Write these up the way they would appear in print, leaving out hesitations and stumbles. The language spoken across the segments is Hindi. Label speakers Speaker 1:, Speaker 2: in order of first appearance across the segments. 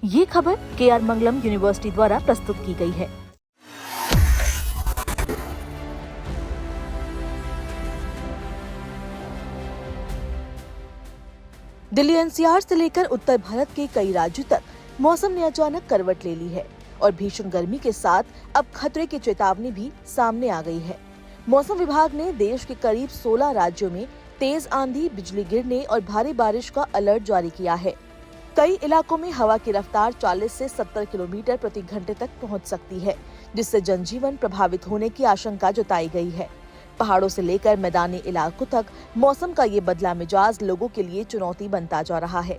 Speaker 1: ये खबर KR मंगलम यूनिवर्सिटी द्वारा प्रस्तुत की गई है। दिल्ली NCR से लेकर उत्तर भारत के कई राज्यों तक मौसम ने अचानक करवट ले ली है और भीषण गर्मी के साथ अब खतरे की चेतावनी भी सामने आ गई है। मौसम विभाग ने देश के करीब 16 राज्यों में तेज आंधी, बिजली गिरने और भारी बारिश का अलर्ट जारी किया है। कई इलाकों में हवा की रफ्तार 40 से 70 किलोमीटर प्रति घंटे तक पहुंच सकती है, जिससे जनजीवन प्रभावित होने की आशंका जताई गई है। पहाड़ों से लेकर मैदानी इलाकों तक मौसम का ये बदला मिजाज लोगों के लिए चुनौती बनता जा रहा है।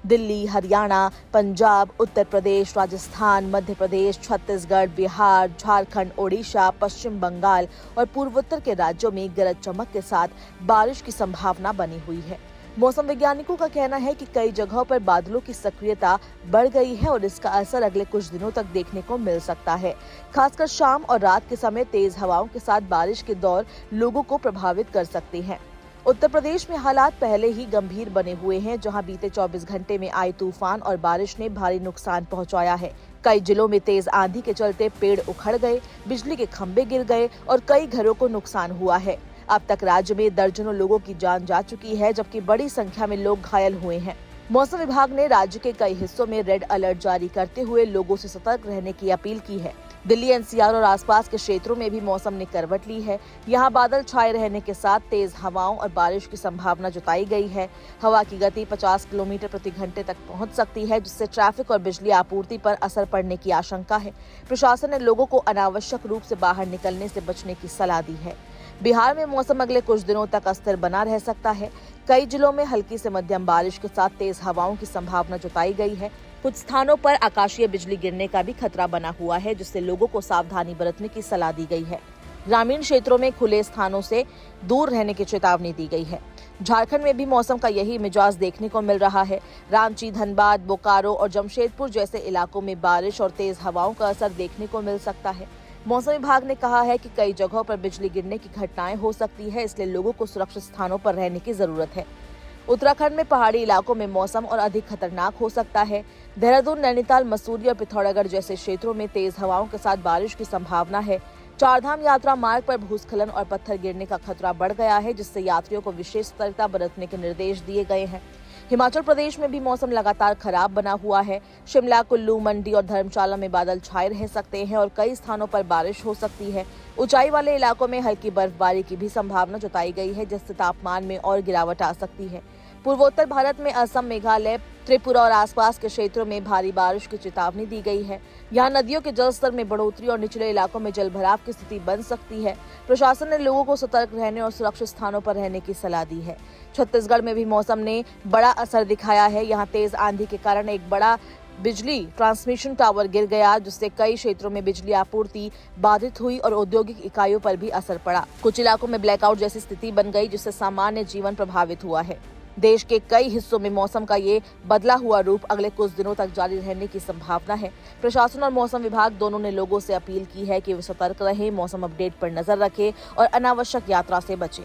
Speaker 1: दिल्ली, हरियाणा, पंजाब, उत्तर प्रदेश, राजस्थान, मध्य प्रदेश, छत्तीसगढ़, बिहार, झारखंड, ओडिशा, पश्चिम बंगाल और पूर्वोत्तर के राज्यों में गरज चमक के साथ बारिश की संभावना बनी हुई है। मौसम वैज्ञानिकों का कहना है कि कई जगहों पर बादलों की सक्रियता बढ़ गई है और इसका असर अगले कुछ दिनों तक देखने को मिल सकता है। खासकर शाम और रात के समय तेज हवाओं के साथ बारिश के दौर लोगों को प्रभावित कर सकते हैं। उत्तर प्रदेश में हालात पहले ही गंभीर बने हुए हैं, जहां बीते 24 घंटे में आए तूफान और बारिश ने भारी नुकसान पहुंचाया है। कई जिलों में तेज आंधी के चलते पेड़ उखड़ गए, बिजली के खंभे गिर गए और कई घरों को नुकसान हुआ है। अब तक राज्य में दर्जनों लोगों की जान जा चुकी है, जबकि बड़ी संख्या में लोग घायल हुए हैं। मौसम विभाग ने राज्य के कई हिस्सों में रेड अलर्ट जारी करते हुए लोगों से सतर्क रहने की अपील की है। दिल्ली NCR और आसपास के क्षेत्रों में भी मौसम ने करवट ली है। यहाँ बादल छाए रहने के साथ तेज हवाओं और बारिश की संभावना जताई गई है। हवा की गति 50 किलोमीटर प्रति घंटे तक पहुंच सकती है, जिससे ट्रैफिक और बिजली आपूर्ति पर असर पड़ने की आशंका है। प्रशासन ने लोगों को अनावश्यक रूप से बाहर निकलने से बचने की सलाह दी है। बिहार में मौसम अगले कुछ दिनों तक अस्थिर बना रह सकता है। कई जिलों में हल्की से मध्यम बारिश के साथ तेज हवाओं की संभावना जताई गई है। कुछ स्थानों पर आकाशीय बिजली गिरने का भी खतरा बना हुआ है, जिससे लोगों को सावधानी बरतने की सलाह दी गई है। ग्रामीण क्षेत्रों में खुले स्थानों से दूर रहने की चेतावनी दी गई है। झारखंड में भी मौसम का यही मिजाज देखने को मिल रहा है। रांची, धनबाद, बोकारो और जमशेदपुर जैसे इलाकों में बारिश और तेज हवाओं का असर देखने को मिल सकता है। मौसम विभाग ने कहा है कि कई जगहों पर बिजली गिरने की घटनाएं हो सकती है, इसलिए लोगों को सुरक्षित स्थानों पर रहने की जरूरत है। उत्तराखंड में पहाड़ी इलाकों में मौसम और अधिक खतरनाक हो सकता है। देहरादून, नैनीताल, मसूरी और पिथौरागढ़ जैसे क्षेत्रों में तेज हवाओं के साथ बारिश की संभावना है। चारधाम यात्रा मार्ग पर भूस्खलन और पत्थर गिरने का खतरा बढ़ गया है, जिससे यात्रियों को विशेष सतर्कता बरतने के निर्देश दिए गए हैं। हिमाचल प्रदेश में भी मौसम लगातार खराब बना हुआ है। शिमला, कुल्लू, मंडी और धर्मशाला में बादल छाए रह सकते हैं और कई स्थानों पर बारिश हो सकती है। ऊंचाई वाले इलाकों में हल्की बर्फबारी की भी संभावना जताई गई है, जिससे तापमान में और गिरावट आ सकती है। पूर्वोत्तर भारत में असम, मेघालय, त्रिपुरा और आसपास के क्षेत्रों में भारी बारिश की चेतावनी दी गई है। यहाँ नदियों के जलस्तर में बढ़ोतरी और निचले इलाकों में जलभराव की स्थिति बन सकती है। प्रशासन ने लोगों को सतर्क रहने और सुरक्षित स्थानों पर रहने की सलाह दी है। छत्तीसगढ़ में भी मौसम ने बड़ा असर दिखाया है। यहाँ तेज आंधी के कारण एक बड़ा बिजली ट्रांसमिशन टावर गिर गया, जिससे कई क्षेत्रों में बिजली आपूर्ति बाधित हुई और औद्योगिक इकाइयों पर भी असर पड़ा। कुछ इलाकों में ब्लैकआउट जैसी स्थिति बन गई, जिससे सामान्य जीवन प्रभावित हुआ है। देश के कई हिस्सों में मौसम का ये बदला हुआ रूप अगले कुछ दिनों तक जारी रहने की संभावना है। प्रशासन और मौसम विभाग दोनों ने लोगों से अपील की है कि वे सतर्क रहें, मौसम अपडेट पर नजर रखें और अनावश्यक यात्रा से बचें।